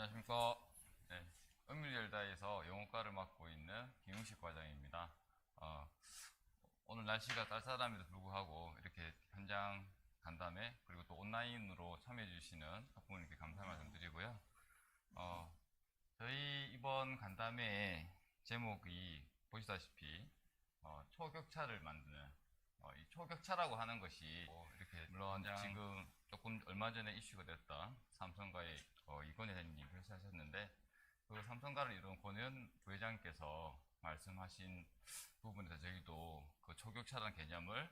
안녕하십니까. 네, 은밀열다에서 영어과를 맡고 있는 김웅식 과장입니다. 어, 오늘 날씨가 쌀쌀함에도 불구하고 이렇게 현장 간담회 그리고 또 온라인으로 참여해 주시는 학부모님께 감사 말씀드리고요. 저희 이번 간담회의 제목이 보시다시피 초격차를 만드는 이 초격차라고 하는 것이 이렇게 물론 지금 조금 얼마 전에 이슈가 됐던 삼성과의 이건희 회장님 말씀하셨는데 그 삼성가를 이룬 권현 부회장께서 말씀하신 부분에서 저희도 그 초격차라는 개념을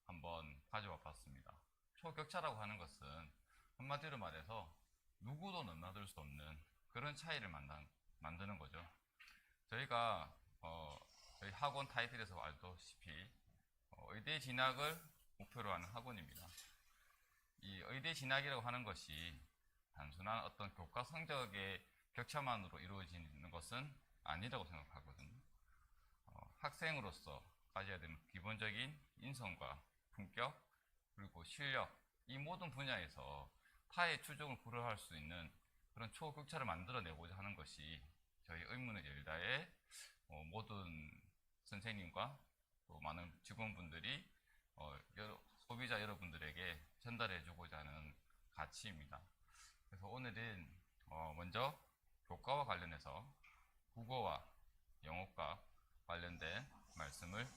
한번 가져와 봤습니다. 초격차라고 하는 것은 한마디로 말해서 누구도 넘나들 수 없는 그런 차이를 만드는 거죠. 저희가 저희 학원 타이틀에서 알다시피 의대 진학을 목표로 하는 학원입니다. 이 의대 진학이라고 하는 것이 단순한 어떤 교과 성적의 격차만으로 이루어지는 것은 아니라고 생각하거든요. 학생으로서 가져야 되는 기본적인 인성과 품격 그리고 실력 이 모든 분야에서 타의 추종을 불허할 수 있는 그런 초격차를 만들어내고자 하는 것이 저희 의문의 열다의 모든 선생님과 또 많은 직원분들이 소비자 여러분들에게 전달해주고자 하는 가치입니다. 그래서 오늘은 먼저 교과와 관련해서 국어와 영어과 관련된 말씀을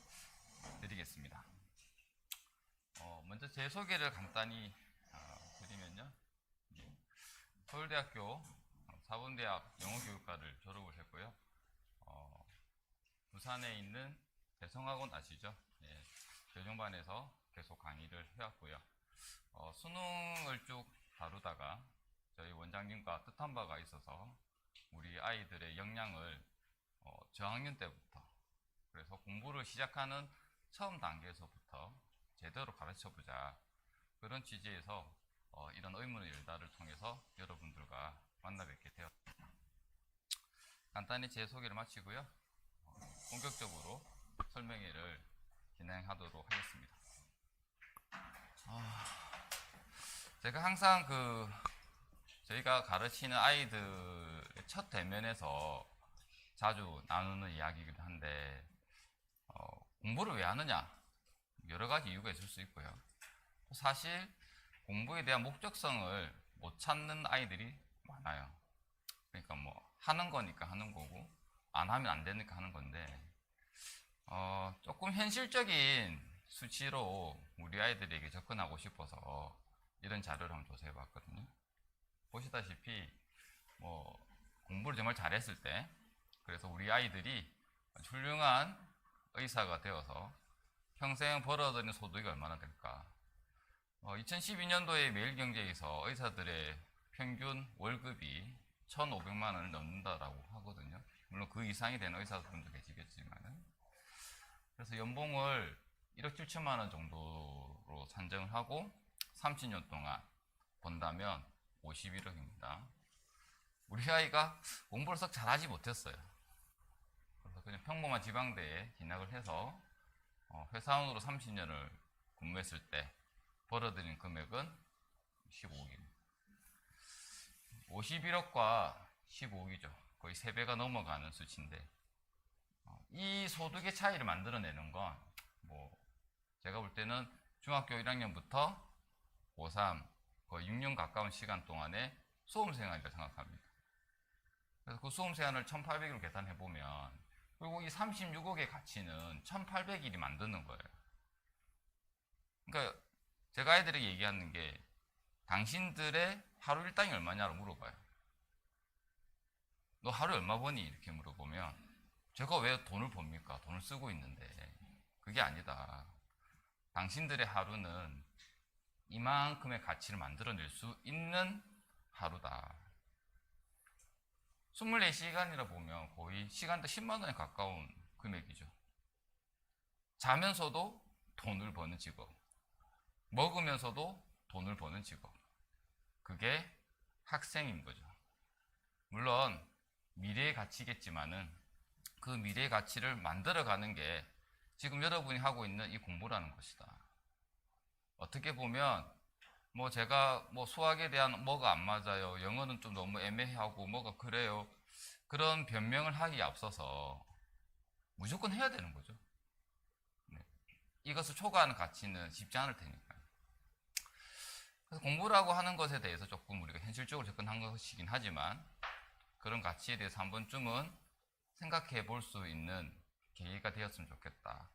드리겠습니다. 먼저 제 소개를 간단히 드리면요. 서울대학교 사범대학 영어교육과를 졸업을 했고요. 부산에 있는 대성학원 아시죠? 예, 교정반에서 계속 강의를 해왔고요. 수능을 쭉 다루다가 저희 원장님과 뜻한 바가 있어서 우리 아이들의 역량을 저학년 때부터 그래서 공부를 시작하는 처음 단계에서부터 제대로 가르쳐보자 그런 취지에서 이런 의문의 열다를 통해서 여러분들과 만나 뵙게 되었습니다. 간단히 제 소개를 마치고요. 본격적으로 설명회를 진행하도록 하겠습니다. 제가 항상 저희가 가르치는 아이들의 첫 대면에서 자주 나누는 이야기이기도 한데 공부를 왜 하느냐 여러 가지 이유가 있을 수 있고요. 사실 공부에 대한 목적성을 못 찾는 아이들이 많아요. 그러니까 뭐 하는 거니까 하는 거고 안 하면 안 되니까 하는 건데 조금 현실적인 수치로 우리 아이들에게 접근하고 싶어서 이런 자료를 한번 조사해 봤거든요. 보시다시피 뭐 공부를 정말 잘했을 때 그래서 우리 아이들이 훌륭한 의사가 되어서 평생 벌어들이는 소득이 얼마나 될까? 2012년도에 매일경제에서 의사들의 평균 월급이 1,500만 원을 넘는다라고 하거든요. 물론 그 이상이 되는 의사분도 계시겠지만은 그래서 연봉을 1억 7천만 원 정도로 산정을 하고 30년 동안 번다면 51억입니다. 우리 아이가 공부를 썩 잘하지 못했어요. 그래서 그냥 평범한 지방대에 진학을 해서 회사원으로 30년을 근무했을 때 벌어들인 금액은 15억입니다. 51억과 15억이죠. 거의 3배가 넘어가는 수치인데 이 소득의 차이를 만들어내는 건 뭐 제가 볼 때는 중학교 1학년부터 고3 거의 6년 가까운 시간 동안의 수험생활이라고 생각합니다. 그래서 그 수험생활을 1800일로 계산해보면 그리고 이 36억의 가치는 1800일이 만드는 거예요. 그러니까 제가 아이들에게 얘기하는 게 당신들의 하루 일당이 얼마냐고 물어봐요. 너 하루에 얼마 버니? 이렇게 물어보면 제가 왜 돈을 법니까? 돈을 쓰고 있는데. 그게 아니다. 당신들의 하루는 이만큼의 가치를 만들어낼 수 있는 하루다. 24시간이라 보면 거의 시간당 10만 원에 가까운 금액이죠. 자면서도 돈을 버는 직업, 먹으면서도 돈을 버는 직업. 그게 학생인 거죠. 물론 미래의 가치겠지만은 그 미래의 가치를 만들어가는 게 지금 여러분이 하고 있는 이 공부라는 것이다. 어떻게 보면 뭐 제가 뭐 수학에 대한 뭐가 안 맞아요. 영어는 좀 너무 애매하고 뭐가 그래요. 그런 변명을 하기에 앞서서 무조건 해야 되는 거죠. 네. 이것을 초과하는 가치는 쉽지 않을 테니까. 그래서 공부라고 하는 것에 대해서 조금 우리가 현실적으로 접근한 것이긴 하지만 그런 가치에 대해서 한 번쯤은 생각해 볼 수 있는 계기가 되었으면 좋겠다.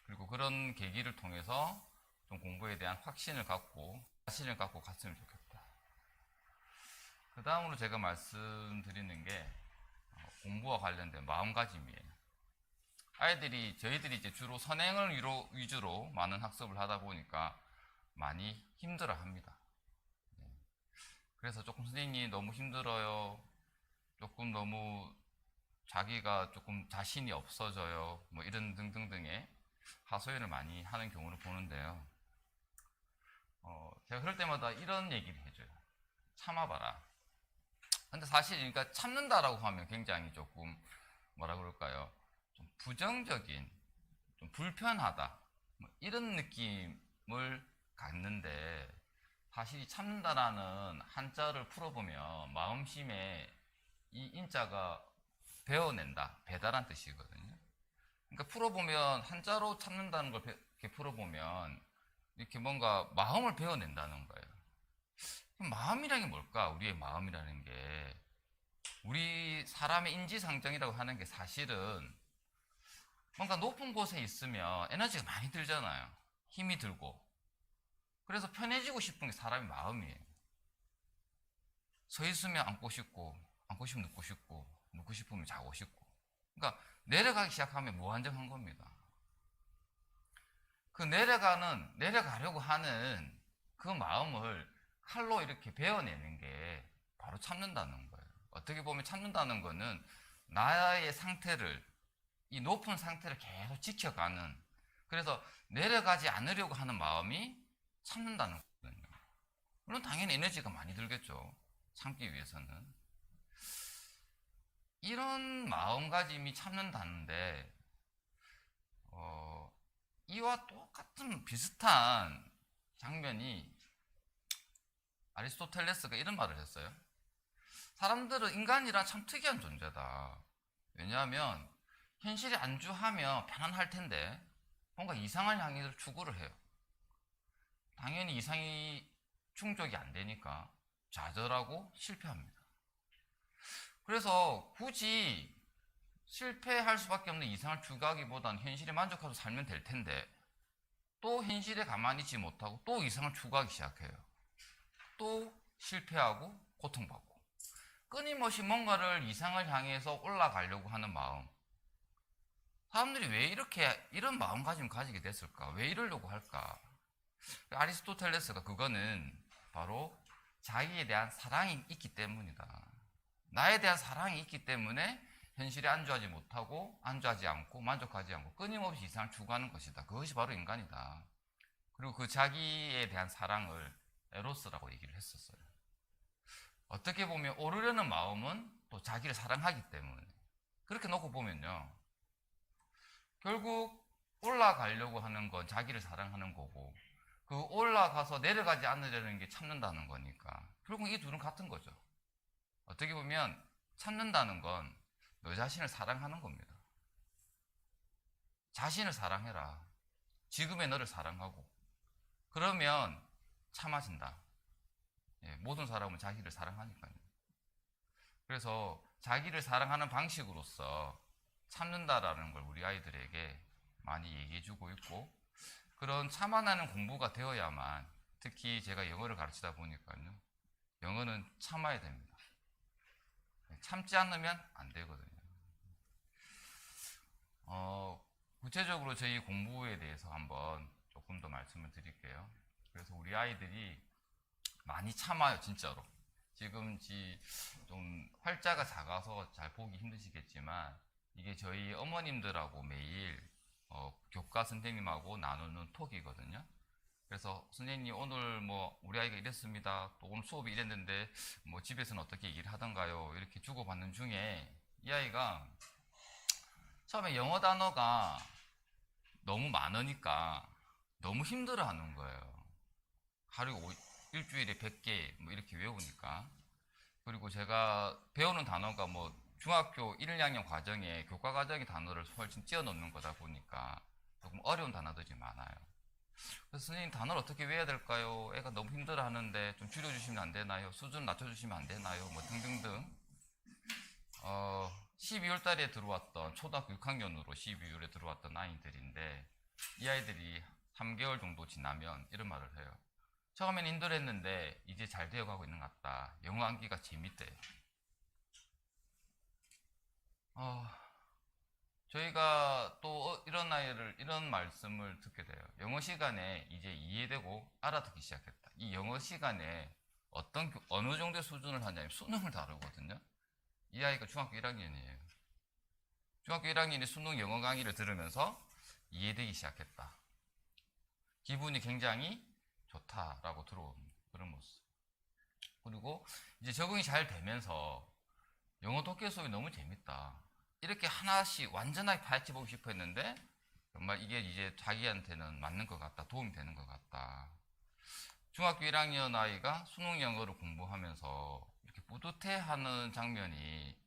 그리고 그런 계기를 통해서 좀 공부에 대한 확신을 갖고 자신을 갖고 갔으면 좋겠다. 그 다음으로 제가 말씀드리는 게 공부와 관련된 마음가짐이에요. 저희들이 이제 주로 선행을 위주로 많은 학습을 하다 보니까 많이 힘들어 합니다. 그래서 조금 선생님이 너무 힘들어요. 조금 너무 자기가 조금 자신이 없어져요. 뭐 이런 등등등의 하소연을 많이 하는 경우를 보는데요. 제가 그럴 때마다 이런 얘기를 해줘요. 참아봐라. 근데 사실 그러니까 참는다라고 하면 굉장히 조금 뭐라 그럴까요? 좀 부정적인, 좀 불편하다 뭐 이런 느낌을 갖는데 사실 이 참는다라는 한자를 풀어보면 마음심에 이 인자가 배워낸다, 배달한 뜻이거든요. 그러니까 풀어보면 한자로 참는다는 걸 이렇게 풀어보면 이렇게 뭔가 마음을 배워낸다는 거예요. 마음이라는 게 뭘까? 우리의 마음이라는 게 우리 사람의 인지상정이라고 하는 게 사실은 뭔가 높은 곳에 있으면 에너지가 많이 들잖아요. 힘이 들고. 그래서 편해지고 싶은 게 사람의 마음이에요. 서 있으면 앉고 싶고, 앉고 싶으면 눕고 싶고, 눕고 싶으면 자고 싶고. 그러니까 내려가기 시작하면 무한정한 겁니다. 그 내려가려고 하는 그 마음을 칼로 이렇게 베어내는 게 바로 참는다는 거예요. 어떻게 보면 참는다는 거는 나의 상태를, 이 높은 상태를 계속 지켜가는, 그래서 내려가지 않으려고 하는 마음이 참는다는 거거든요. 물론 당연히 에너지가 많이 들겠죠. 참기 위해서는. 이런 마음가짐이 참는다는데 이와 똑같은 비슷한 장면이 아리스토텔레스가 이런 말을 했어요. 사람들은 인간이란 참 특이한 존재다. 왜냐하면 현실에 안주하면 편안할 텐데 뭔가 이상을 향해서 추구를 해요. 당연히 이상이 충족이 안 되니까 좌절하고 실패합니다. 그래서 굳이 실패할 수밖에 없는 이상을 추구하기보다는 현실에 만족하고 살면 될 텐데 또 현실에 가만히 있지 못하고 또 이상을 추구하기 시작해요. 또 실패하고 고통받고 끊임없이 뭔가를 이상을 향해서 올라가려고 하는 마음. 사람들이 왜 이런 마음가짐을 가지게 됐을까? 왜 이러려고 할까? 아리스토텔레스가 그거는 바로 자기에 대한 사랑이 있기 때문이다. 나에 대한 사랑이 있기 때문에 현실에 안주하지 않고 만족하지 않고 끊임없이 이상을 추구하는 것이다. 그것이 바로 인간이다. 그리고 그 자기에 대한 사랑을 에로스라고 얘기를 했었어요. 어떻게 보면 오르려는 마음은 또 자기를 사랑하기 때문에 그렇게 놓고 보면요. 결국 올라가려고 하는 건 자기를 사랑하는 거고 그 올라가서 내려가지 않으려는 게 참는다는 거니까 결국 이 둘은 같은 거죠. 어떻게 보면 참는다는 건 너 자신을 사랑하는 겁니다. 자신을 사랑해라. 지금의 너를 사랑하고 그러면 참아진다. 모든 사람은 자기를 사랑하니까요. 그래서 자기를 사랑하는 방식으로서 참는다라는 걸 우리 아이들에게 많이 얘기해주고 있고 그런 참아내는 공부가 되어야만 특히 제가 영어를 가르치다 보니까요. 영어는 참아야 됩니다. 참지 않으면 안 되거든요. 구체적으로 저희 공부에 대해서 한번 조금 더 말씀을 드릴게요. 그래서 우리 아이들이 많이 참아요, 진짜로. 지금 좀 활자가 작아서 잘 보기 힘드시겠지만 이게 저희 어머님들하고 매일 교과 선생님하고 나누는 톡이거든요. 그래서 선생님 오늘 뭐 우리 아이가 이랬습니다. 또 오늘 수업이 이랬는데 뭐 집에서는 어떻게 얘기를 하던가요? 이렇게 주고받는 중에 이 아이가 처음에 영어 단어가 너무 많으니까 너무 힘들어하는 거예요. 하루에 일주일에 100개 뭐 이렇게 외우니까. 그리고 제가 배우는 단어가 뭐 중학교 1, 2학년 과정에 교과 과정의 단어를 훨씬 찌어 넣는 거다 보니까 조금 어려운 단어들이 많아요. 그래서 선생님 단어를 어떻게 외워야 될까요? 애가 너무 힘들어 하는데 좀 줄여주시면 안 되나요? 수준 낮춰주시면 안 되나요? 뭐 등등등. 12월 달에 들어왔던 초등학교 6학년으로 12월에 들어왔던 아이들인데 이 아이들이 3개월 정도 지나면 이런 말을 해요. 처음엔 힘들었는데 이제 잘 되어가고 있는 것 같다. 영어 암기가 재밌대요. 저희가 또 이런 말씀을 듣게 돼요. 영어 시간에 이제 이해되고 알아듣기 시작했다. 이 영어 시간에 어느 정도의 수준을 하냐면 수능을 다루거든요. 이 아이가 중학교 1학년이에요. 중학교 1학년이 수능 영어 강의를 들으면서 이해되기 시작했다. 기분이 굉장히 좋다라고 들어온 그런 모습. 그리고 이제 적응이 잘 되면서 영어 독해 수업이 너무 재밌다. 이렇게 하나씩 완전하게 파헤쳐 보고 싶어 했는데 정말 이게 이제 자기한테는 맞는 것 같다. 도움이 되는 것 같다. 중학교 1학년 아이가 수능 영어를 공부하면서 이렇게 뿌듯해하는 장면이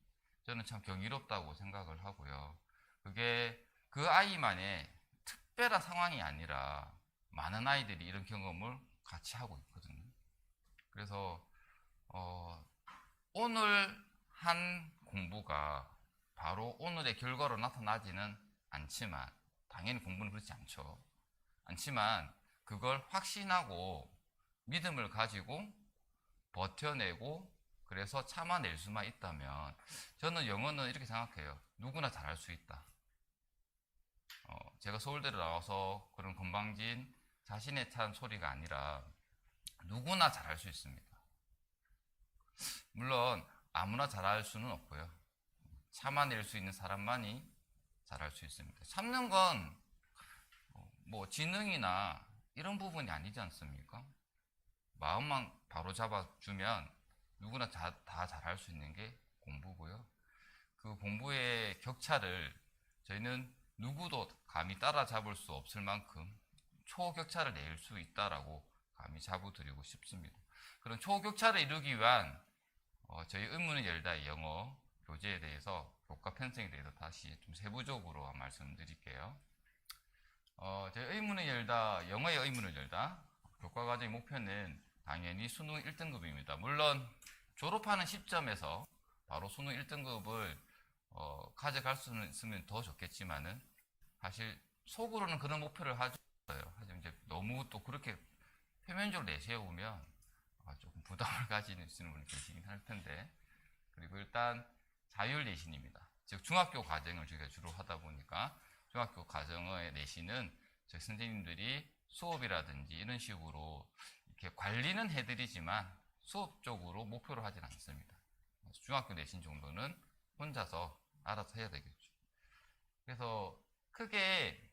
저는 참 경이롭다고 생각을 하고요. 그게 그 아이만의 특별한 상황이 아니라 많은 아이들이 이런 경험을 같이 하고 있거든요. 그래서 오늘 한 공부가 바로 오늘의 결과로 나타나지는 않지만 당연히 공부는 그렇지 않지만 그걸 확신하고 믿음을 가지고 버텨내고 그래서 참아낼 수만 있다면 저는 영어는 이렇게 생각해요. 누구나 잘할 수 있다. 제가 서울대를 나와서 그런 건방진 자신에 찬 소리가 아니라 누구나 잘할 수 있습니다. 물론 아무나 잘할 수는 없고요. 참아낼 수 있는 사람만이 잘할 수 있습니다. 참는 건 뭐 지능이나 이런 부분이 아니지 않습니까? 마음만 바로 잡아주면 누구나 다 잘할 수 있는 게 공부고요. 그 공부의 격차를 저희는 누구도 감히 따라잡을 수 없을 만큼 초격차를 낼 수 있다라고 감히 자부드리고 싶습니다. 그런 초격차를 이루기 위한 저희 의문을 열다의 영어 교재에 대해서 교과 편성에 대해서 다시 좀 세부적으로 말씀드릴게요. 저희 의문을 열다, 영어의 의문을 열다 교과 과정의 목표는 당연히 수능 1등급입니다. 물론 졸업하는 시점에서 바로 수능 1등급을 가져갈 수 있으면 더 좋겠지만은 사실 속으로는 그런 목표를 하죠. 하지만 이제 너무 또 그렇게 표면적으로 내세우면 조금 부담을 가지는 분이 계시긴 할 텐데. 그리고 일단 자율 내신입니다. 즉 중학교 과정을 저희가 주로 하다 보니까 중학교 과정의 내신은 저희 선생님들이 수업이라든지 이런 식으로 이렇게 관리는 해드리지만 수업적으로 목표로 하진 않습니다. 중학교 내신 정도는 혼자서 알아서 해야 되겠죠. 그래서 크게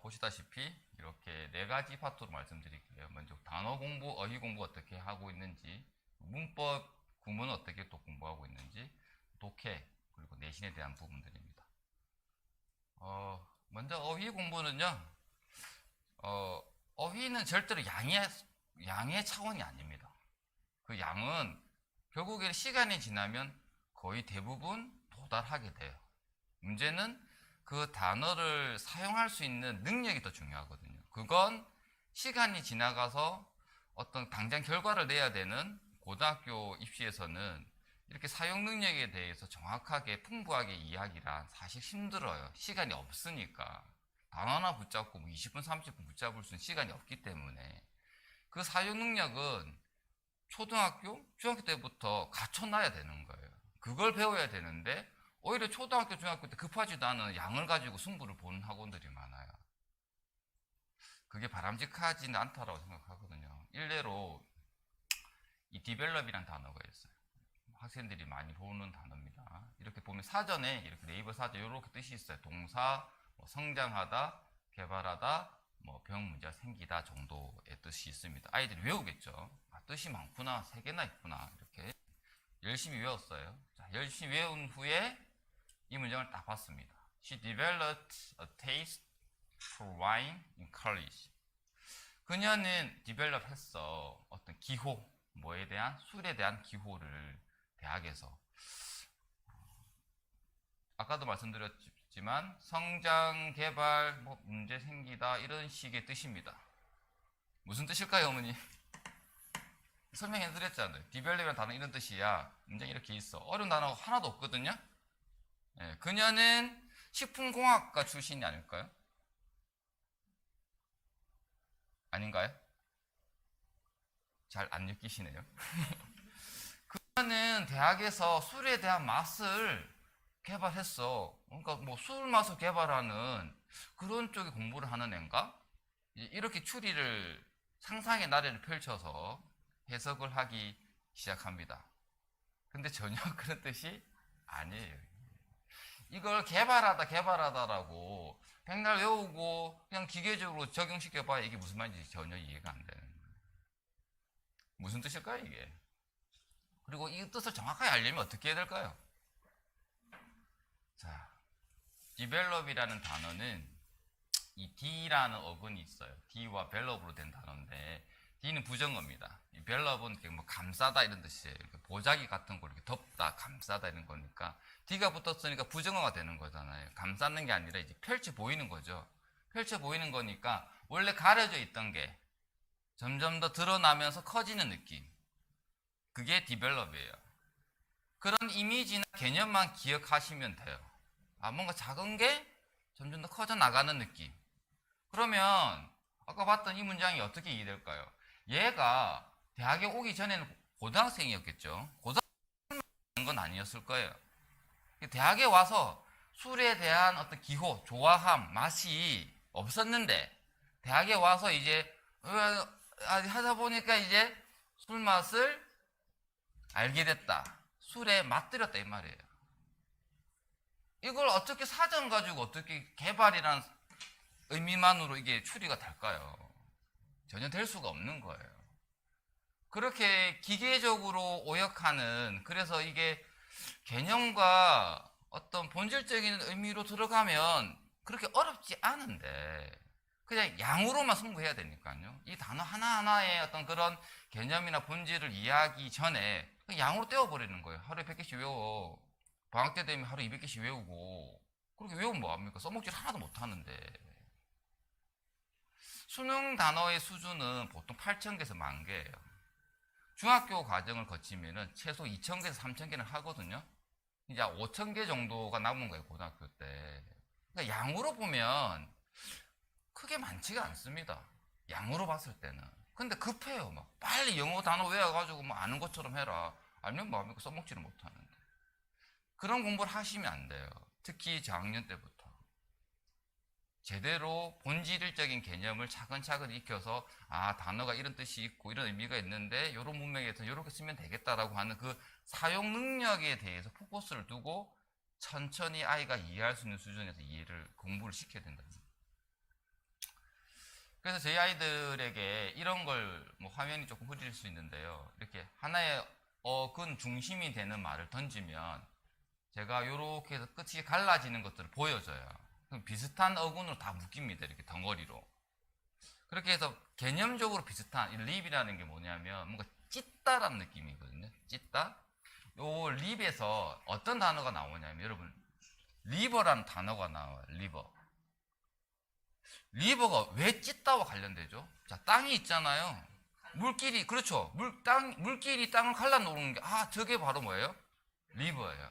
보시다시피 이렇게 4가지 파트로 말씀드릴게요. 먼저 단어 공부, 어휘 공부 어떻게 하고 있는지, 문법, 구문 어떻게 또 공부하고 있는지, 독해, 그리고 내신에 대한 부분들입니다. 먼저 어휘 공부는요, 어휘는 절대로 양의 차원이 아닙니다. 그 양은 결국에 시간이 지나면 거의 대부분 도달하게 돼요. 문제는 그 단어를 사용할 수 있는 능력이 더 중요하거든요. 그건 시간이 지나가서 어떤 당장 결과를 내야 되는 고등학교 입시에서는 이렇게 사용 능력에 대해서 정확하게 풍부하게 이야기란 사실 힘들어요. 시간이 없으니까. 단어 하나 붙잡고 20분, 30분 붙잡을 수 있는 시간이 없기 때문에 그 사용 능력은 초등학교, 중학교 때부터 갖춰놔야 되는 거예요. 그걸 배워야 되는데 오히려 초등학교, 중학교 때 급하지도 않은 양을 가지고 승부를 보는 학원들이 많아요. 그게 바람직하지는 않다라고 생각하거든요. 일례로 이 디벨롭이라는 단어가 있어요. 학생들이 많이 보는 단어입니다. 이렇게 보면 사전에 이렇게 네이버 사전 이렇게 뜻이 있어요. 동사, 성장하다, 개발하다, 병 문제가 생기다 정도의 뜻이 있습니다. 아이들이 외우겠죠. 뜻이 많구나, 3개나 있구나 이렇게 열심히 외웠어요. 자, 열심히 외운 후에 이 문장을 딱 봤습니다. She developed a taste for wine in college. 그녀는 디벨롭 했어. 어떤 기호, 뭐에 대한? 술에 대한 기호를 대학에서. 아까도 말씀드렸지만 성장, 개발, 뭐 문제 생기다 이런 식의 뜻입니다. 무슨 뜻일까요, 어머니? 설명해 드렸잖아요. 디벨롭이라는 단어 이런 뜻이야. 문장이 이렇게 있어. 어려운 단어가 하나도 없거든요. 네, 그녀는 식품공학과 출신이 아닐까요? 아닌가요? 잘 안 느끼시네요. 그녀는 대학에서 술에 대한 맛을 개발했어. 그러니까 뭐 술 맛을 개발하는 그런 쪽에 공부를 하는 애인가? 이렇게 추리를 상상의 나래를 펼쳐서 해석을 하기 시작합니다. 근데 전혀 그런 뜻이 아니에요. 이걸 개발하다라고 백날 외우고 그냥 기계적으로 적용시켜봐야 이게 무슨 말인지 전혀 이해가 안 되는 거예요. 무슨 뜻일까요, 이게? 그리고 이 뜻을 정확하게 알려면 어떻게 해야 될까요? 자, develop이라는 단어는 이 D라는 어근이 있어요. D와 velop으로 된 단어인데 D는 부정어입니다. 이 velop은 뭐 감싸다 이런 뜻이에요. 보자기 같은 걸 이렇게 덮다, 감싸다 이런 거니까 D가 붙었으니까 부정어가 되는 거잖아요. 감싸는 게 아니라 이제 펼쳐 보이는 거죠. 펼쳐 보이는 거니까 원래 가려져 있던 게 점점 더 드러나면서 커지는 느낌. 그게 develop이에요. 그런 이미지나 개념만 기억하시면 돼요. 아, 뭔가 작은 게 점점 더 커져 나가는 느낌. 그러면 아까 봤던 이 문장이 어떻게 이해될까요? 얘가 대학에 오기 전에는 고등학생이었겠죠. 고등학생인 건 아니었을 거예요. 대학에 와서 술에 대한 어떤 기호, 좋아함, 맛이 없었는데 대학에 와서 이제 하다 보니까 이제 술 맛을 알게 됐다. 술에 맛들였다 이 말이에요. 이걸 어떻게 사전 가지고 어떻게 개발이라는 의미만으로 이게 추리가 될까요? 전혀 될 수가 없는 거예요. 그렇게 기계적으로 오역하는, 그래서 이게 개념과 어떤 본질적인 의미로 들어가면 그렇게 어렵지 않은데 그냥 양으로만 승부해야 되니까요. 이 단어 하나하나의 어떤 그런 개념이나 본질을 이해하기 전에 양으로 떼어버리는 거예요. 하루에 100개씩 외워. 방학 때 되면 하루 200개씩 외우고. 그렇게 외우면 뭐합니까? 써먹질 하나도 못하는데. 수능 단어의 수준은 보통 8,000개에서 10,000개예요. 중학교 과정을 거치면은 최소 2,000개에서 3,000개는 하거든요. 이제 5,000개 정도가 남은 거예요, 고등학교 때. 그러니까 양으로 보면 크게 많지가 않습니다. 양으로 봤을 때는. 근데 급해요. 막 빨리 영어 단어 외워가지고 뭐 아는 것처럼 해라. 아니면 뭐합니까? 써먹지를 못하는데. 그런 공부를 하시면 안 돼요. 특히 저학년 때부터. 제대로 본질적인 개념을 차근차근 익혀서 아, 단어가 이런 뜻이 있고 이런 의미가 있는데 이런 문맥에서 이렇게 쓰면 되겠다라고 하는 그 사용 능력에 대해서 포커스를 두고 천천히 아이가 이해할 수 있는 수준에서 공부를 시켜야 된다. 그래서 저희 아이들에게 이런 걸 뭐 화면이 조금 흐릴 수 있는데요. 이렇게 하나의 어근 중심이 되는 말을 던지면 제가 이렇게 해서 끝이 갈라지는 것들을 보여줘요. 그럼 비슷한 어근으로 다 묶입니다. 이렇게 덩어리로. 그렇게 해서 개념적으로 비슷한 이 립이라는 게 뭐냐면 뭔가 찢다라는 느낌이거든요. 찢다. 요 립에서 어떤 단어가 나오냐면 여러분 리버라는 단어가 나와요. 리버. 리버가 왜 찢다와 관련되죠? 자, 땅이 있잖아요. 물길이, 그렇죠. 물길이 땅을 갈라놓는 게, 저게 바로 뭐예요? 리버예요.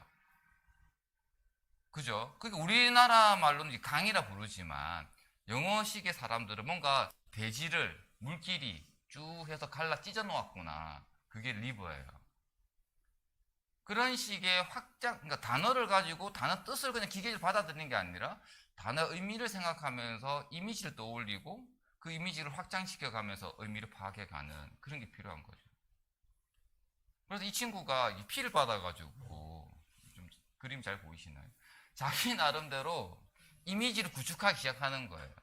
그죠? 그게 우리나라 말로는 강이라 부르지만, 영어식의 사람들은 뭔가 대지를, 물길이 쭉 해서 갈라 찢어 놓았구나. 그게 리버예요. 그런 식의 그러니까 단어를 가지고 단어 뜻을 그냥 기계적으로 받아들이는 게 아니라, 단어 의미를 생각하면서 이미지를 떠올리고 그 이미지를 확장시켜가면서 의미를 파악해가는 그런 게 필요한 거죠. 그래서 이 친구가 피를 받아가지고 좀 그림 잘 보이시나요? 자기 나름대로 이미지를 구축하기 시작하는 거예요.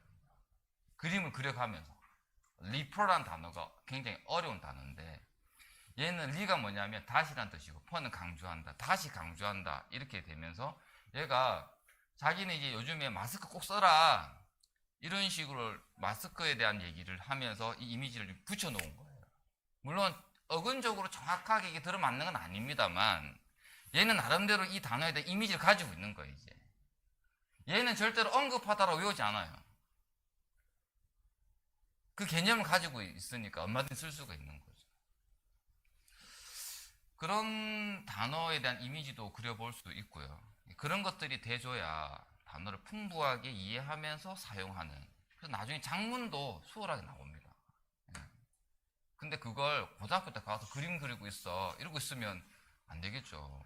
그림을 그려가면서. 리프로라는 단어가 굉장히 어려운 단어인데 얘는 리가 뭐냐면 다시란 뜻이고 퍼는 강조한다, 다시 강조한다 이렇게 되면서 얘가 자기는 이제 요즘에 마스크 꼭 써라 이런 식으로 마스크에 대한 얘기를 하면서 이 이미지를 붙여놓은 거예요. 물론 어근적으로 정확하게 이게 들어맞는 건 아닙니다만 얘는 나름대로 이 단어에 대한 이미지를 가지고 있는 거예요. 이제 얘는 절대로 언급하다라고 외우지 않아요. 그 개념을 가지고 있으니까 얼마든지 쓸 수가 있는 거죠. 그런 단어에 대한 이미지도 그려볼 수 있고요. 그런 것들이 돼줘야 단어를 풍부하게 이해하면서 사용하는, 그래서 나중에 작문도 수월하게 나옵니다. 근데 그걸 고등학교 때 가서 그림 그리고 있어 이러고 있으면 안 되겠죠.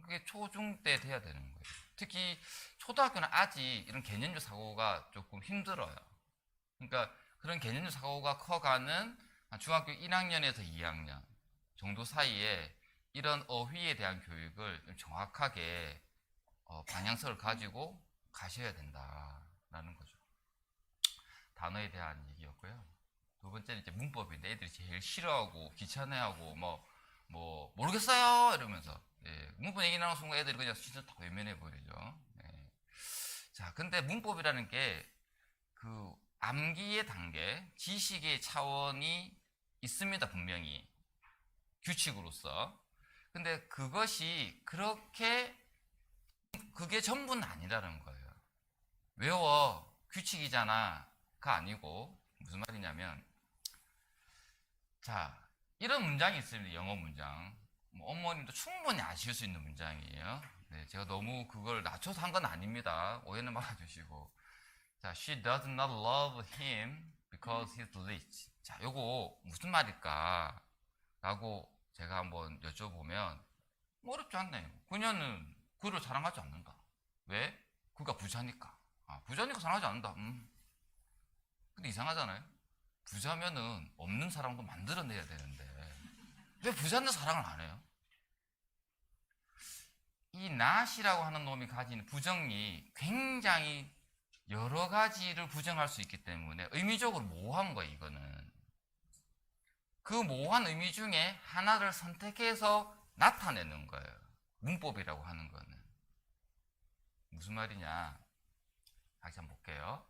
그게 초중 때 돼야 되는 거예요. 특히 초등학교는 아직 이런 개념적 사고가 조금 힘들어요. 그러니까 그런 개념적 사고가 커가는 중학교 1학년에서 2학년 정도 사이에 이런 어휘에 대한 교육을 좀 정확하게 방향성을 가지고 가셔야 된다라는 거죠. 단어에 대한 얘기였고요. 두 번째는 이제 문법인데 애들이 제일 싫어하고 귀찮아하고 뭐 모르겠어요 이러면서 문법 얘기 나오는 순간 애들이 그냥 진짜 다 외면해 버리죠. 자, 근데 문법이라는 게 그 암기의 단계, 지식의 차원이 있습니다. 분명히 규칙으로서. 근데 그것이 그게 전부는 아니라는 거예요. 외워 규칙이잖아가 아니고 무슨 말이냐면, 자, 이런 문장이 있습니다. 영어 문장. 어머님도 충분히 아실 수 있는 문장이에요. 네, 제가 너무 그걸 낮춰서 한 건 아닙니다. 오해는 말아주시고. 자, she does not love him because he's rich. 자, 요거 무슨 말일까? 라고 제가 한번 여쭤보면 어렵지 않네요. 그녀는 그를 사랑하지 않는다. 왜? 그가 부자니까. 부자니까 사랑하지 않는다. 근데 이상하잖아요. 부자면은 없는 사랑도 만들어내야 되는데 왜 부자인데 사랑을 안 해요? 이 not이라고 하는 놈이 가진 부정이 굉장히 여러 가지를 부정할 수 있기 때문에 의미적으로 모호한 거예요. 이거는 그 모호한 의미 중에 하나를 선택해서 나타내는 거예요. 문법이라고 하는 거는 무슨 말이냐, 다시 한번 볼게요.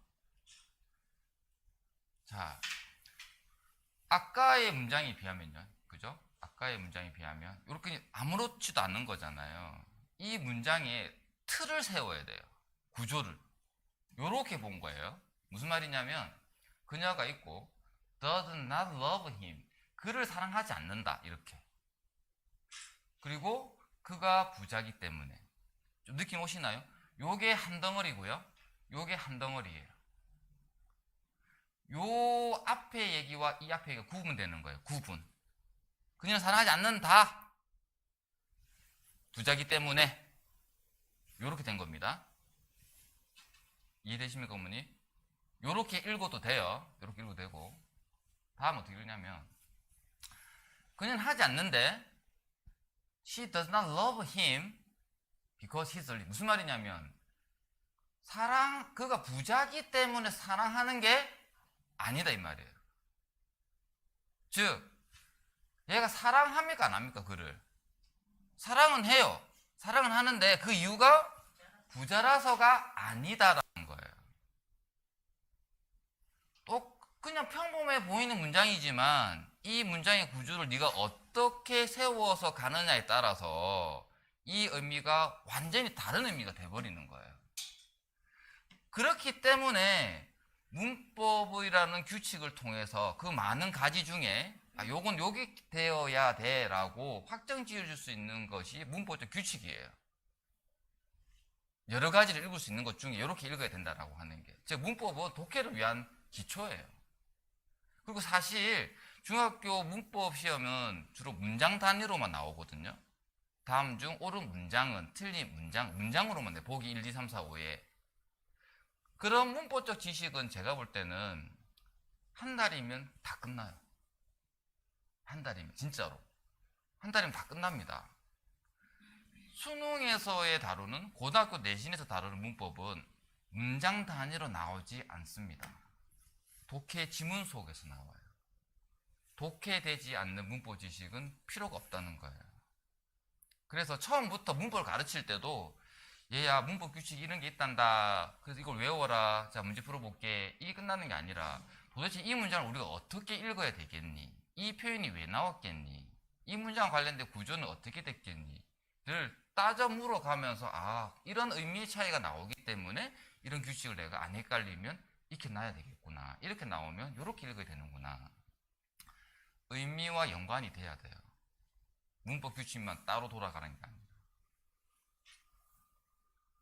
자, 아까의 문장에 비하면요, 그죠? 아까의 문장에 비하면 이렇게 아무렇지도 않은 거잖아요. 이 문장에 틀을 세워야 돼요. 구조를 이렇게 본 거예요. 무슨 말이냐면 그녀가 있고 does not love him, 그를 사랑하지 않는다, 이렇게. 그리고 그가 부자기 때문에. 좀 느낌 오시나요? 요게 한 덩어리고요, 요게 한 덩어리예요. 요 앞에 얘기와 이 앞에 얘기가 구분되는 거예요. 구분. 그녀는 사랑하지 않는다, 부자기 때문에. 요렇게 된 겁니다. 이해되십니까, 어머니? 요렇게 읽어도 돼요. 요렇게 읽어도 되고. 다음 어떻게 읽냐면 그녀는 하지 않는데 she does not love him because he's rich. 무슨 말이냐면 그가 부자기 때문에 사랑하는 게 아니다, 이 말이에요. 즉 얘가 사랑합니까 안 합니까? 그를 사랑은 해요. 사랑은 하는데 그 이유가 부자라서가 아니다라는 거예요. 또 그냥 평범해 보이는 문장이지만 이 문장의 구조를 네가 어떻게 세워서 가느냐에 따라서 이 의미가 완전히 다른 의미가 돼버리는 거예요. 그렇기 때문에 문법이라는 규칙을 통해서 그 많은 가지 중에 요건 여기 되어야 돼 라고 확정 지어줄 수 있는 것이 문법적 규칙이에요. 여러 가지를 읽을 수 있는 것 중에 이렇게 읽어야 된다라고 하는 게, 즉 문법은 독해를 위한 기초예요. 그리고 사실 중학교 문법 시험은 주로 문장 단위로만 나오거든요. 다음 중 옳은 문장은, 틀린 문장으로만 돼. 보기 1, 2, 3, 4, 5에. 그런 문법적 지식은 제가 볼 때는 한 달이면 다 끝나요. 한 달이면, 진짜로. 한 달이면 다 끝납니다. 수능에서의 다루는, 고등학교 내신에서 다루는 문법은 문장 단위로 나오지 않습니다. 독해 지문 속에서 나와요. 독해되지 않는 문법 지식은 필요가 없다는 거예요. 그래서 처음부터 문법을 가르칠 때도 얘야 문법 규칙 이런 게 있단다. 그래서 이걸 외워라. 자 문제 풀어볼게. 이게 끝나는 게 아니라 도대체 이 문장을 우리가 어떻게 읽어야 되겠니? 이 표현이 왜 나왔겠니? 이 문장 관련된 구조는 어떻게 됐겠니? 를 따져 물어가면서 이런 의미의 차이가 나오기 때문에 이런 규칙을 내가 안 헷갈리면 익혀놔야 되겠구나. 이렇게 나오면 이렇게 읽어야 되는구나. 의미와 연관이 돼야 돼요. 문법 규칙만 따로 돌아가는 게 아니라.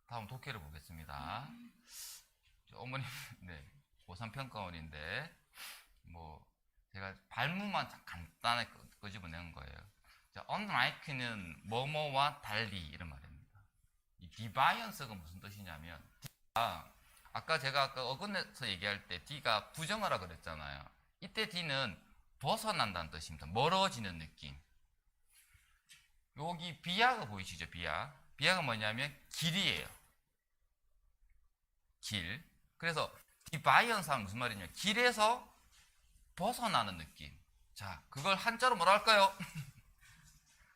다음 독해를 보겠습니다. 어머님, 네, 고3 평가원인데, 제가 발문만 간단하게 끄집어낸 거예요. 자, unlike는 뭐뭐와 달리 이런 말입니다. 이 deviance가 무슨 뜻이냐면, 아까 제가 어근에서 얘기할 때 D가 부정어라 그랬잖아요. 이때 D는 벗어난다는 뜻입니다. 멀어지는 느낌. 여기 비하가 보이시죠? 비하가 뭐냐면 길이에요. 길. 그래서 deviance는 무슨 말이냐면 길에서 벗어나는 느낌. 자, 그걸 한자로 뭐라 할까요?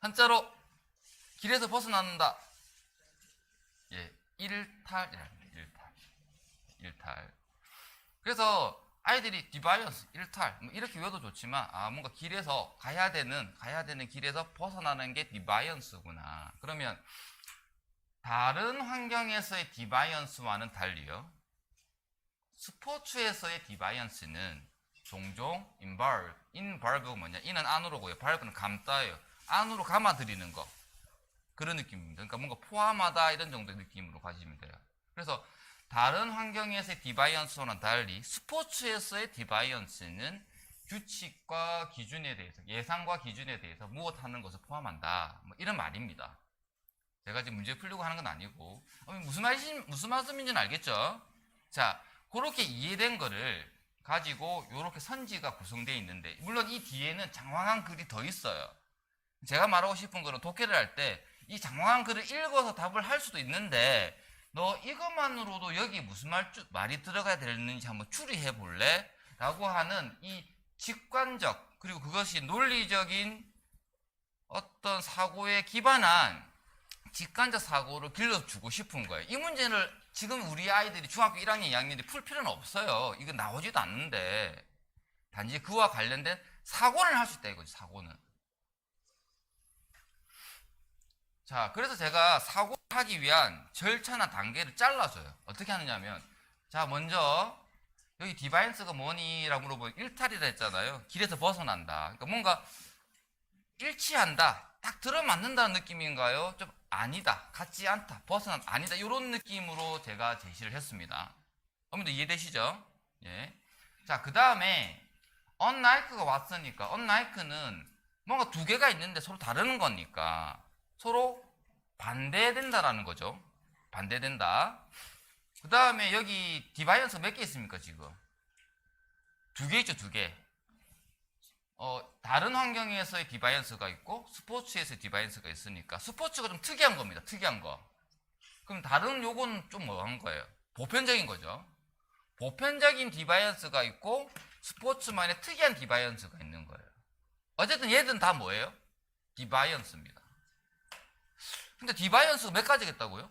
한자로 길에서 벗어난다. 예, 일탈이랍니다. 일탈. 그래서 아이들이 deviance, 일탈 이렇게 외워도 좋지만 뭔가 길에서 가야 되는 길에서 벗어나는 게 deviance구나. 그러면 다른 환경에서의 deviance와는 달리요. 스포츠에서의 deviance는 종종 involve가 뭐냐? in은 안으로고요. valve는 감다예요. 안으로 감아들이는 거. 그런 느낌입니다. 그러니까 뭔가 포함하다 이런 정도의 느낌으로 가시면 돼요. 그래서 다른 환경에서의 디바이언스와는 달리 스포츠에서의 디바이언스는 규칙과 기준에 대해서, 예상과 기준에 대해서 무엇하는 것을 포함한다. 이런 말입니다. 제가 지금 문제 풀려고 하는 건 아니고 무슨 말씀인지는 알겠죠? 자, 그렇게 이해된 거를 가지고 이렇게 선지가 구성되어 있는데, 물론 이 뒤에는 장황한 글이 더 있어요. 제가 말하고 싶은 거는 독해를 할 때 이 장황한 글을 읽어서 답을 할 수도 있는데, 너 이것만으로도 여기 무슨 말이 들어가야 되는지 한번 추리해 볼래? 라고 하는 이 직관적, 그리고 그것이 논리적인 어떤 사고에 기반한 직관적 사고를 길러주고 싶은 거예요. 이 문제를 지금 우리 아이들이 중학교 1학년, 2학년이 풀 필요는 없어요. 이거 나오지도 않는데. 단지 그와 관련된 사고를 할 수 있다 이거지, 사고는. 자, 그래서 제가 사고를 하기 위한 절차나 단계를 잘라줘요. 어떻게 하느냐면, 자, 먼저 여기 디바이언스가 뭐니? 라고 물어보면 일탈이라 했잖아요. 길에서 벗어난다. 그러니까 뭔가 일치한다. 딱 들어맞는다는 느낌인가요? 좀 아니다. 같지 않다. 벗어난다. 아니다. 이런 느낌으로 제가 제시를 했습니다. 어머니도 이해되시죠? 예. 자, 그 다음에 unlike가 왔으니까, unlike는 뭔가 두 개가 있는데 서로 다르는 거니까 서로 반대된다라는 거죠. 반대된다. 그 다음에 여기 디바이언스 몇 개 있습니까, 지금? 두 개 있죠, 두 개. 다른 환경에서의 디바이언스가 있고 스포츠에서의 디바이언스가 있으니까 스포츠가 좀 특이한 겁니다. 특이한 거. 그럼 다른 요거는 좀 뭐한 거예요? 보편적인 거죠. 보편적인 디바이언스가 있고 스포츠만의 특이한 디바이언스가 있는 거예요. 어쨌든 얘들은 다 뭐예요? 디바이언스입니다. 근데 디바이언스가 몇 가지겠다고요?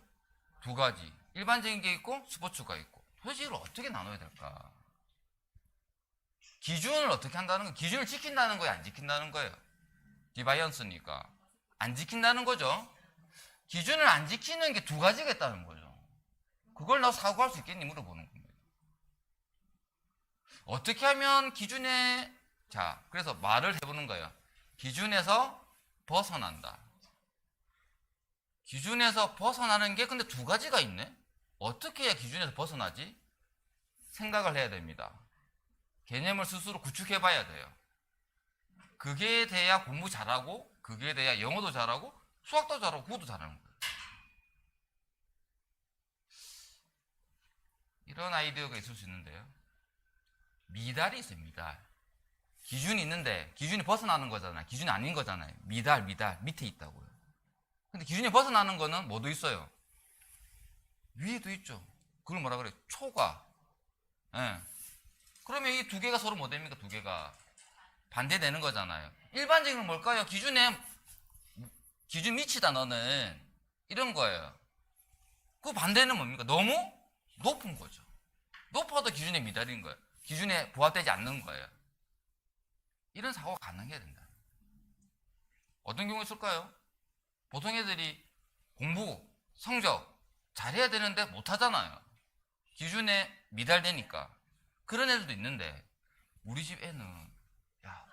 두 가지. 일반적인 게 있고 스포츠가 있고. 도대체 이걸 어떻게 나눠야 될까? 기준을 어떻게 한다는 거예요? 기준을 지킨다는 거예요? 안 지킨다는 거예요? 디바이언스니까. 안 지킨다는 거죠? 기준을 안 지키는 게 두 가지가 있다는 거죠. 그걸 너 사고할 수 있겠니? 물어보는 겁니다. 어떻게 하면 기준에, 자, 그래서 말을 해보는 거예요. 기준에서 벗어난다. 기준에서 벗어나는 게 근데 두 가지가 있네? 어떻게 해야 기준에서 벗어나지? 생각을 해야 됩니다. 개념을 스스로 구축해 봐야 돼요. 그게 돼야 공부 잘하고, 그게 돼야 영어도 잘하고, 수학도 잘하고, 국어도 잘하는 거예요. 이런 아이디어가 있을 수 있는데요. 미달이 있어요, 미달. 기준이 있는데, 기준이 벗어나는 거잖아요. 기준이 아닌 거잖아요. 미달, 밑에 있다고요. 근데 기준이 벗어나는 거는 뭐도 있어요? 위에도 있죠. 그걸 뭐라 그래요? 초과. 예. 그러면 이 두 개가 서로 뭐 됩니까? 두 개가 반대되는 거잖아요. 일반적인 뭘까요? 기준 미치다 너는. 이런 거예요. 그 반대는 뭡니까? 너무 높은 거죠. 높아도 기준에 미달인 거예요. 기준에 부합되지 않는 거예요. 이런 사고가 가능해야 된다. 어떤 경우에 있을까요? 보통 애들이 공부, 성적 잘해야 되는데 못하잖아요. 기준에 미달되니까. 그런 애들도 있는데 우리 집 애는 야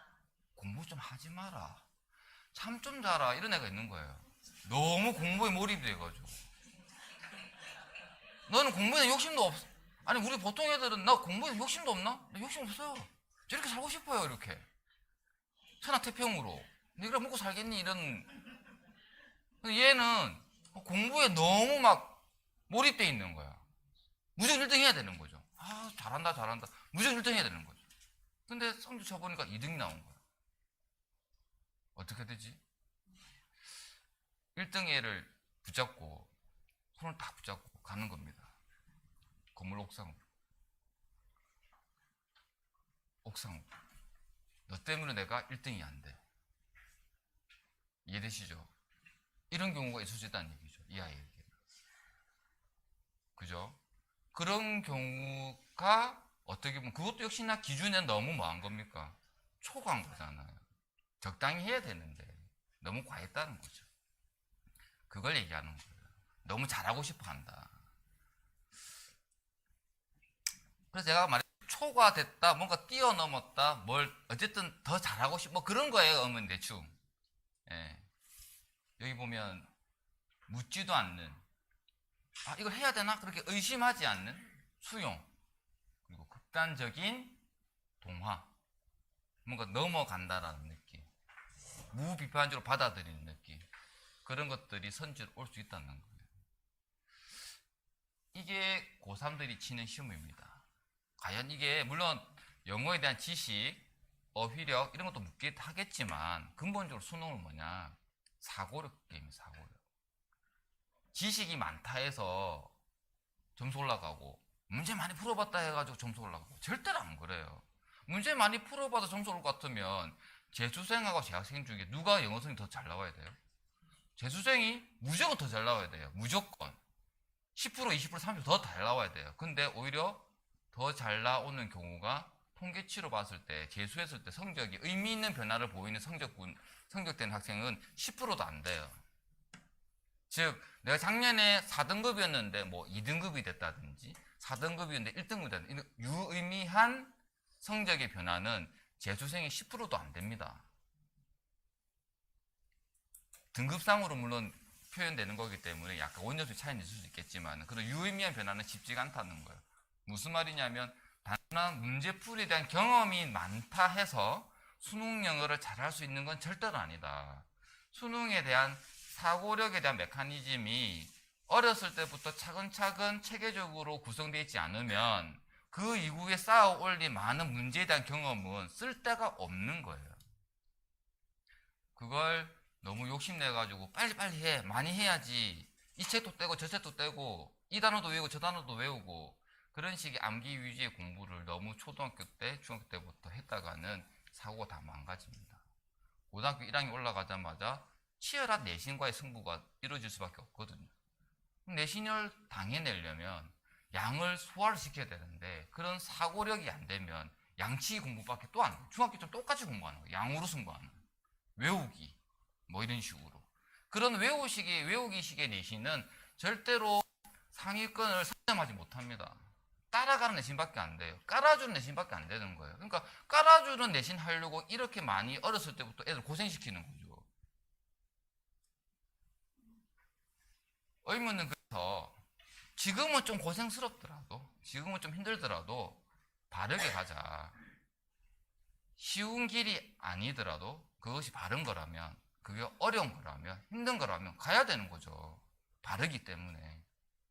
공부 좀 하지 마라. 참 좀 자라. 이런 애가 있는 거예요. 너무 공부에 몰입이 돼가지고. 너는 공부에 욕심도 없어. 아니 우리 보통 애들은 나 공부에 욕심도 없나? 나 욕심 없어요. 저렇게 살고 싶어요. 이렇게 천하태평으로. 네가 먹고 살겠니? 이런. 얘는 공부에 너무 막 몰입돼 있는 거야. 무조건 1등 해야 되는 거죠. 아 잘한다 잘한다. 무조건 1등 해야 되는 거죠. 근데 성적 쳐보니까 2등이 나온 거야. 어떻게 되지? 1등 애를 붙잡고 손을 딱 붙잡고 가는 겁니다. 건물 옥상으로. 옥상으로. 너 때문에 내가 1등이 안 돼. 이해되시죠? 이런 경우가 있을 수 있다는 얘기죠. 이 아이에게. 그죠? 그런 경우가 어떻게 보면 그것도 역시나 기준에 너무 뭐한 겁니까? 초과한 거잖아요. 적당히 해야 되는데 너무 과했다는 거죠. 그걸 얘기하는 거예요. 너무 잘하고 싶어 한다. 그래서 제가 말했죠. 초과됐다, 뭔가 뛰어넘었다, 뭘 어쨌든 더 잘하고 싶어 뭐 그런 거예요. 어머니 대충. 예. 여기 보면 묻지도 않는, 아 이걸 해야 되나? 그렇게 의심하지 않는 수용, 그리고 극단적인 동화, 뭔가 넘어간다라는 느낌, 무비판적으로 받아들이는 느낌, 그런 것들이 선지로 올 수 있다는 거예요. 이게 고3들이 치는 시험입니다. 과연 이게 물론 영어에 대한 지식, 어휘력 이런 것도 묻긴 하겠지만 근본적으로 수능은 뭐냐? 사고력 게임이에요. 사고력. 지식이 많다 해서 점수 올라가고 문제 많이 풀어봤다 해가지고 점수 올라가고 절대로 안 그래요. 문제 많이 풀어봐서 점수 올 것 같으면 재수생하고 재학생 중에 누가 영어성이 더 잘 나와야 돼요? 재수생이 무조건 더 잘 나와야 돼요. 무조건 10%, 20%, 30% 더 잘 나와야 돼요. 근데 오히려 더 잘 나오는 경우가 통계치로 봤을 때, 재수했을 때 성적이 의미 있는 변화를 보이는 성적된 학생은 10%도 안 돼요. 즉 내가 작년에 4등급이었는데 뭐 2등급이 됐다든지 4등급이었는데 1등급이 됐다든지 유의미한 성적의 변화는 재수생이 10%도 안 됩니다. 등급상으로 물론 표현되는 거기 때문에 약간 원점수 차이는 있을 수 있겠지만 그런 유의미한 변화는 쉽지가 않다는 거예요. 무슨 말이냐면 단순한 문제풀이에 대한 경험이 많다 해서 수능 영어를 잘할 수 있는 건 절대로 아니다. 수능에 대한 사고력에 대한 메커니즘이 어렸을 때부터 차근차근 체계적으로 구성되어 있지 않으면 그 이후에 쌓아 올린 많은 문제에 대한 경험은 쓸데가 없는 거예요. 그걸 너무 욕심내가지고 빨리빨리 해, 많이 해야지, 이 책도 떼고 저 책도 떼고 이 단어도 외우고 저 단어도 외우고 그런 식의 암기 위주의 공부를 너무 초등학교 때, 중학교 때부터 했다가는 사고가 다 망가집니다. 고등학교 1학년 올라가자마자 치열한 내신과의 승부가 이루어질 수밖에 없거든요. 내신을 당해내려면 양을 소화를 시켜야 되는데 그런 사고력이 안 되면 양치기 공부밖에 또 안 돼요. 중학교 때 똑같이 공부하는 거예요. 양으로 승부하는 거예요. 외우기 뭐 이런 식으로. 그런 외우기식의 내신은 절대로 상위권을 선점하지 못합니다. 따라가는 내신밖에 안 돼요. 깔아주는 내신밖에 안 되는 거예요. 그러니까 깔아주는 내신 하려고 이렇게 많이 어렸을 때부터 애들 고생시키는 거죠. 의문은 그래서 지금은 좀 고생스럽더라도, 지금은 좀 힘들더라도 바르게 가자. 쉬운 길이 아니더라도 그것이 바른 거라면, 그게 어려운 거라면, 힘든 거라면 가야 되는 거죠. 바르기 때문에.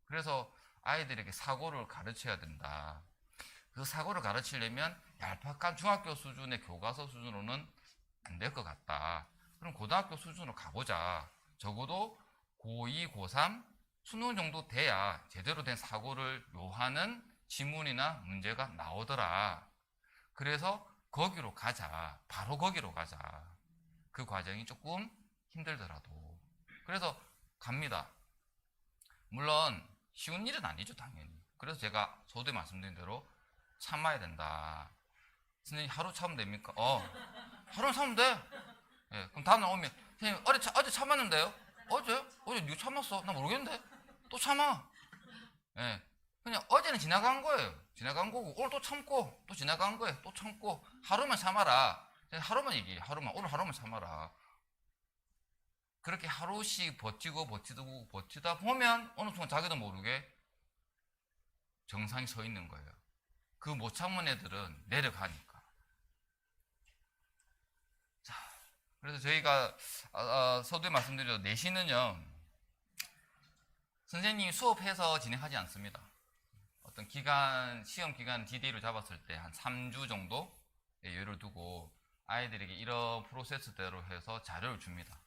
그래서 아이들에게 사고를 가르쳐야 된다. 그 사고를 가르치려면 얄팍한 중학교 수준의 교과서 수준으로는 안 될 것 같다. 그럼 고등학교 수준으로 가보자. 적어도 고2, 고3 수능 정도 돼야 제대로 된 사고를 요하는 지문이나 문제가 나오더라. 그래서 거기로 가자. 바로 거기로 가자. 그 과정이 조금 힘들더라도. 그래서 갑니다. 물론 쉬운 일은 아니죠, 당연히. 그래서 제가 서두에 말씀드린 대로 참아야 된다. 선생님 하루 참으면 됩니까? 하루는 참으면 돼. 예, 그럼 다음날 오면 선생님 어제 참았는데요? 어제 너 참았어? 나 모르겠는데 또 참아. 예, 그냥 어제는 지나간 거예요. 지나간 거고 오늘 또 참고 또 지나간 거예요. 또 참고 하루만 참아라. 하루만 얘기해. 하루만 오늘 하루만 참아라. 그렇게 하루씩 버티다 보면 어느 순간 자기도 모르게 정상이 서 있는 거예요. 그 못 참은 애들은 내려가니까. 자, 그래서 저희가 서두에 말씀드린 내신은요, 선생님이 수업해서 진행하지 않습니다. 어떤 시험 기간 디데이로 잡았을 때 한 3주 정도 여유를 두고 아이들에게 이런 프로세스대로 해서 자료를 줍니다.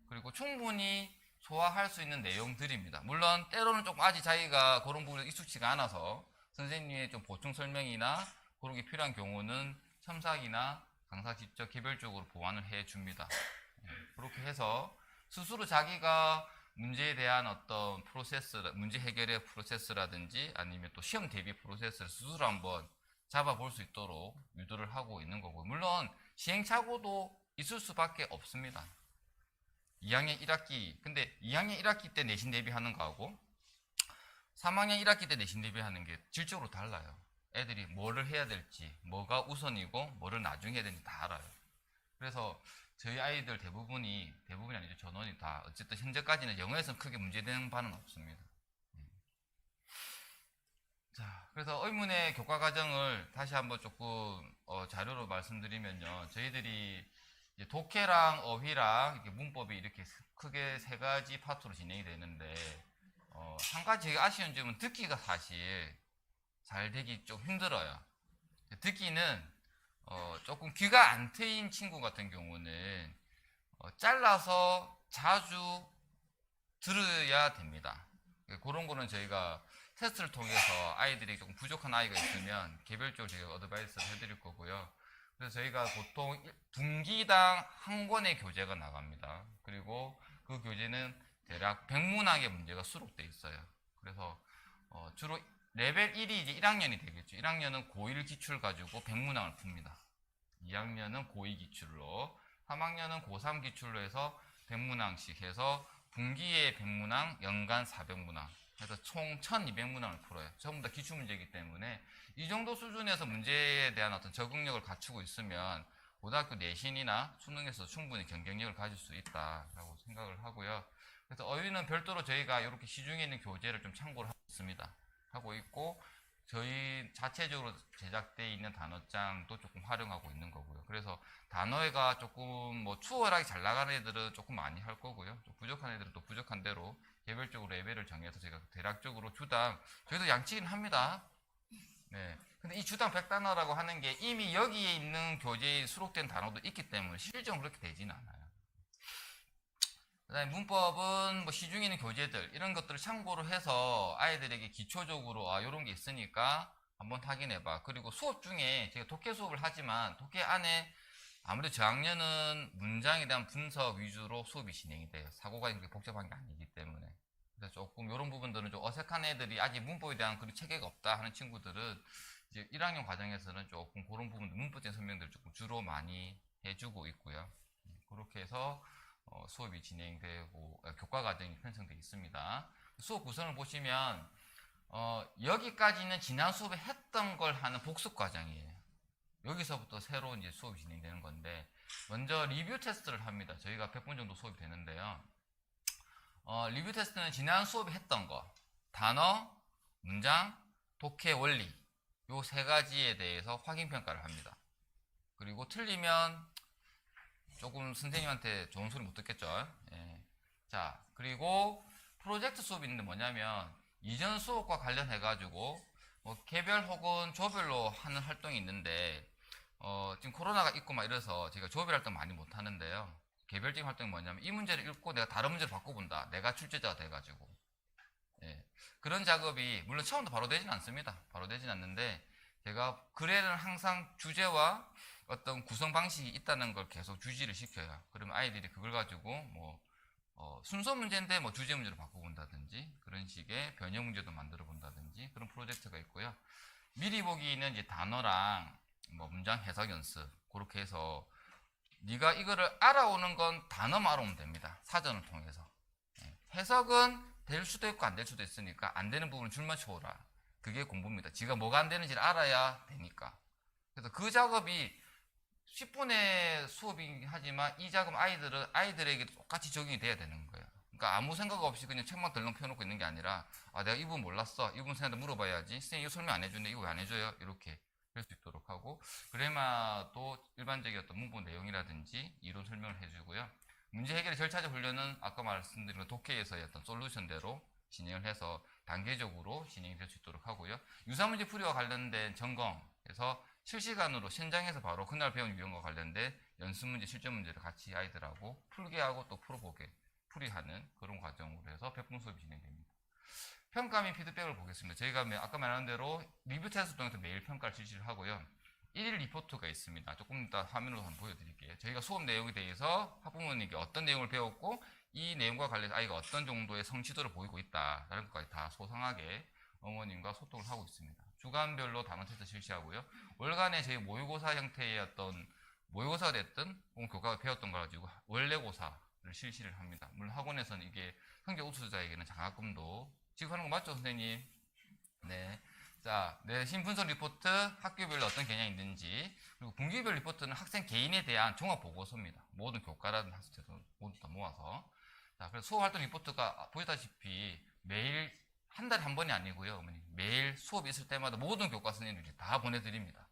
그리고 충분히 소화할 수 있는 내용들입니다. 물론 때로는 조금 아직 자기가 그런 부분에 익숙치가 않아서 선생님의 좀 보충 설명이나 그런 게 필요한 경우는 첨삭이나 강사 직접 개별적으로 보완을 해줍니다. 그렇게 해서 스스로 자기가 문제에 대한 어떤 문제 해결의 프로세스라든지 아니면 또 시험 대비 프로세스를 스스로 한번 잡아볼 수 있도록 유도를 하고 있는 거고요. 물론 시행착오도 있을 수밖에 없습니다. 2학년 1학기, 근데 2학년 1학기 때 내신 대비하는 거하고 3학년 1학기 때 내신 대비하는 게 질적으로 달라요. 애들이 뭐를 해야 될지, 뭐가 우선이고 뭐를 나중에 해야 되는지 다 알아요. 그래서 저희 아이들 대부분이 아니죠. 전원이 다 어쨌든 현재까지는 영어에서는 크게 문제되는 바는 없습니다. 자, 그래서 의문의 교과 과정을 다시 한번 조금 자료로 말씀드리면요. 저희들이 이제 독해랑 어휘랑 이렇게 문법이 이렇게 크게 세 가지 파트로 진행이 되는데 한 가지 아쉬운 점은 듣기가 사실 잘 되기 좀 힘들어요. 듣기는 조금 귀가 안 트인 친구 같은 경우는 잘라서 자주 들어야 됩니다. 그런 거는 저희가 테스트를 통해서 아이들이 조금 부족한 아이가 있으면 개별적으로 저희가 어드바이스를 해드릴 거고요. 그래서 저희가 보통 분기당 한 권의 교재가 나갑니다. 그리고 그 교재는 대략 100문항의 문제가 수록되어 있어요. 그래서 주로 레벨 1이 이제 1학년이 되겠죠. 1학년은 고1 기출 가지고 100문항을 풉니다. 2학년은 고2 기출로, 3학년은 고3 기출로 해서 100문항씩 해서 분기에 100문항, 연간 400문항 해서 총 1200문항을 풀어요. 전부 다 기출문제이기 때문에 이 정도 수준에서 문제에 대한 어떤 적응력을 갖추고 있으면 고등학교 내신이나 수능에서 충분히 경쟁력을 가질 수 있다라고 생각을 하고요. 그래서 어휘는 별도로 저희가 이렇게 시중에 있는 교재를 좀 참고를 하고 있고 저희 자체적으로 제작되어 있는 단어장도 조금 활용하고 있는 거고요. 그래서 단어가 조금 추월하게 잘 나가는 애들은 조금 많이 할 거고요. 좀 부족한 애들은 또 부족한 대로 개별적으로 레벨을 정해서 제가 대략적으로 주당 저희도 양치긴 합니다. 네. 근데 이 주당 100단어라고 하는 게 이미 여기에 있는 교재에 수록된 단어도 있기 때문에 실제로 그렇게 되지는 않아요. 그다음에 문법은 시중에 있는 교재들 이런 것들을 참고로 해서 아이들에게 기초적으로 이런 게 있으니까 한번 확인해봐. 그리고 수업 중에 제가 독해 수업을 하지만 독해 안에 아무래도 저학년은 문장에 대한 분석 위주로 수업이 진행이 돼요. 사고가 그렇게 복잡한 게 아니기 때문에. 그래서 조금 이런 부분들은 좀 어색한 애들이 아직 문법에 대한 그런 체계가 없다 하는 친구들은 이제 1학년 과정에서는 조금 그런 부분들 문법적인 설명들을 조금 주로 많이 해주고 있고요. 그렇게 해서 수업이 진행되고 교과 과정이 편성되어 있습니다. 수업 구성을 보시면 여기까지는 지난 수업에 했던 걸 하는 복습 과정이에요. 여기서부터 새로운 이제 수업이 진행되는 건데 먼저 리뷰 테스트를 합니다. 저희가 100분 정도 수업이 되는데요. 리뷰 테스트는 지난 수업에 했던 거 단어, 문장, 독해 원리 요 세 가지에 대해서 확인 평가를 합니다. 그리고 틀리면 조금 선생님한테 좋은 소리 못 듣겠죠. 예. 자, 그리고 프로젝트 수업이 있는데 뭐냐면 이전 수업과 관련해 가지고 개별 혹은 조별로 하는 활동이 있는데 지금 코로나가 있고 막 이래서 제가 조별 활동 많이 못 하는데요. 개별적인 활동이 뭐냐면 이 문제를 읽고 내가 다른 문제를 바꿔본다. 내가 출제자가 돼가지고. 예. 그런 작업이 물론 처음부터 바로 되진 않습니다. 바로 되진 않는데 제가 글에는 항상 주제와 어떤 구성 방식이 있다는 걸 계속 주지를 시켜요. 그러면 아이들이 그걸 가지고 순서 문제인데 뭐 주제 문제로 바꿔본다든지 그런 식의 변형 문제도 만들어 본다든지 그런 프로젝트가 있고요. 미리 보기는 이제 단어랑 뭐 문장 해석 연습 그렇게 해서 네가 이거를 알아오는 건 단어만 알아오면 됩니다. 사전을 통해서. 해석은 될 수도 있고 안 될 수도 있으니까 안 되는 부분은 줄만 쳐오라. 그게 공부입니다. 지가 뭐가 안 되는지를 알아야 되니까. 그래서 그 작업이 10분의 수업이긴 하지만 이 작업 아이들에게 똑같이 적용이 돼야 되는 거예요. 그러니까 아무 생각 없이 그냥 책만 덜렁 펴놓고 있는 게 아니라 내가 이 부분 몰랐어. 이 부분 선생님한테 물어봐야지. 선생님 이거 설명 안 해주네. 이거 왜 안 해줘요? 이렇게 할 수 있도록 하고 그래마도 일반적인 어떤 문법 내용이라든지 이론 설명을 해주고요. 문제 해결의 절차적 훈련은 아까 말씀드린 독해에서의 어떤 솔루션대로 진행을 해서 단계적으로 진행이 될 수 있도록 하고요. 유사문제 풀이와 관련된 점검에서 실시간으로 현장에서 바로 그날 배운 유형과 관련된 연습문제, 실전문제를 같이 아이들하고 풀게 하고 또 풀어보게 풀이하는 그런 과정으로 해서 백분 수업이 진행됩니다. 평가 및 피드백을 보겠습니다. 저희가 아까 말한 대로 리뷰 테스트 통해서 매일 평가를 실시를 하고요. 1일 리포트가 있습니다. 조금 이따 화면으로 한번 보여드릴게요. 저희가 수업 내용에 대해서 학부모님께 어떤 내용을 배웠고 이 내용과 관련해서 아이가 어떤 정도의 성취도를 보이고 있다라는 것까지 다 소상하게 어머님과 소통을 하고 있습니다. 주간별로 단원 테스트 실시하고요. 월간에 저희 모의고사 형태의 어떤 모의고사가 됐든 혹은 교과가 배웠던 걸 가지고 원래고사를 실시를 합니다. 물론 학원에서는 이게 성적 우수자에게는 장학금도 지급하는 거 맞죠, 선생님? 네. 자, 내신 분석 리포트, 학교별로 어떤 개념이 있는지, 그리고 분기별 리포트는 학생 개인에 대한 종합 보고서입니다. 모든 교과라든 학습제도 모두 다 모아서. 자, 그래서 수업 활동 리포트가 보시다시피 매일 한 달에 한 번이 아니고요, 어머니. 매일 수업이 있을 때마다 모든 교과 선생님들이 다 보내드립니다.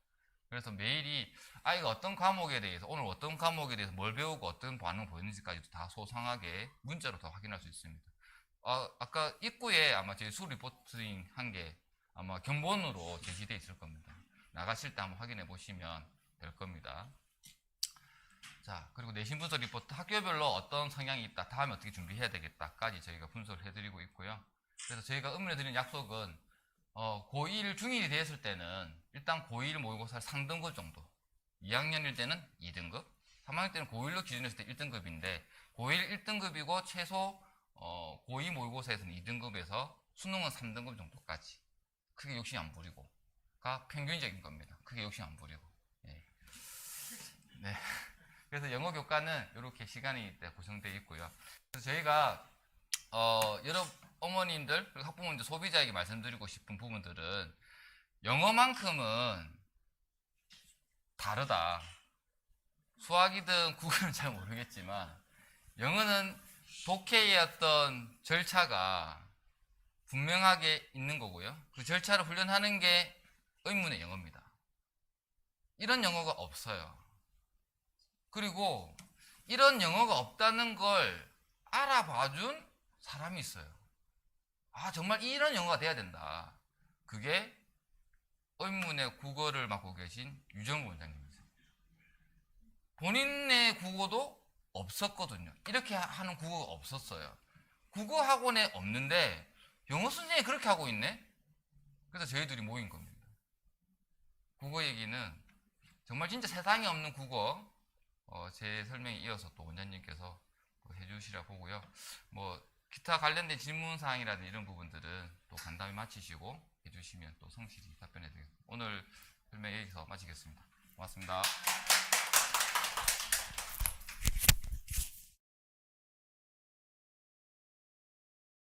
그래서 매일이 아이가 어떤 과목에 대해서, 오늘 어떤 과목에 대해서 뭘 배우고 어떤 반응을 보였는지까지도 다 소상하게 문자로 다 확인할 수 있습니다. 아까 입구에 아마 저희 수업 리포팅 한 게 아마 견본으로 제시되어 있을 겁니다. 나가실 때 한번 확인해 보시면 될 겁니다. 자, 그리고 내신 분석 리포트 학교별로 어떤 성향이 있다, 다음에 어떻게 준비해야 되겠다까지 저희가 분석을 해드리고 있고요. 그래서 저희가 의문해드리는 약속은 고1, 중1이 되었을 때는 일단 고1 모의고사를 3등급 정도, 2학년일 때는 2등급, 3학년 때는 고1로 기준했을 때 1등급인데 고1 1등급이고 최소 고2 모의고사에서는 2등급에서 수능은 3등급 정도까지 크게 욕심 안 부리고가 평균적인 겁니다. 크게 욕심 안 부리고. 네. 네. 그래서 영어 교과는 이렇게 시간이 구성되어 있고요. 그래서 저희가 여러 어머님들 그리고 학부모님들 소비자에게 말씀드리고 싶은 부분들은 영어만큼은 다르다. 수학이든 국어는 잘 모르겠지만 영어는 독해의 어떤 절차가 분명하게 있는 거고요. 그 절차를 훈련하는 게 의문의 영어입니다. 이런 영어가 없어요. 그리고 이런 영어가 없다는 걸 알아봐준 사람이 있어요. 정말 이런 영어가 돼야 된다. 그게 의문의 국어를 맡고 계신 유정구 원장님이세요. 본인의 국어도 없었거든요. 이렇게 하는 국어가 없었어요. 국어 학원에 없는데 영어 선생님이 그렇게 하고 있네? 그래서 저희들이 모인 겁니다. 국어 얘기는 정말 진짜 세상에 없는 국어, 제 설명에 이어서 또 원장님께서 해주시라 보고요. 기타 관련된 질문사항이라든지 이런 부분들은 또 간단히 마치시고 해주시면 또 성실히 답변해 드리겠습니다. 오늘 설명 여기서 마치겠습니다. 고맙습니다.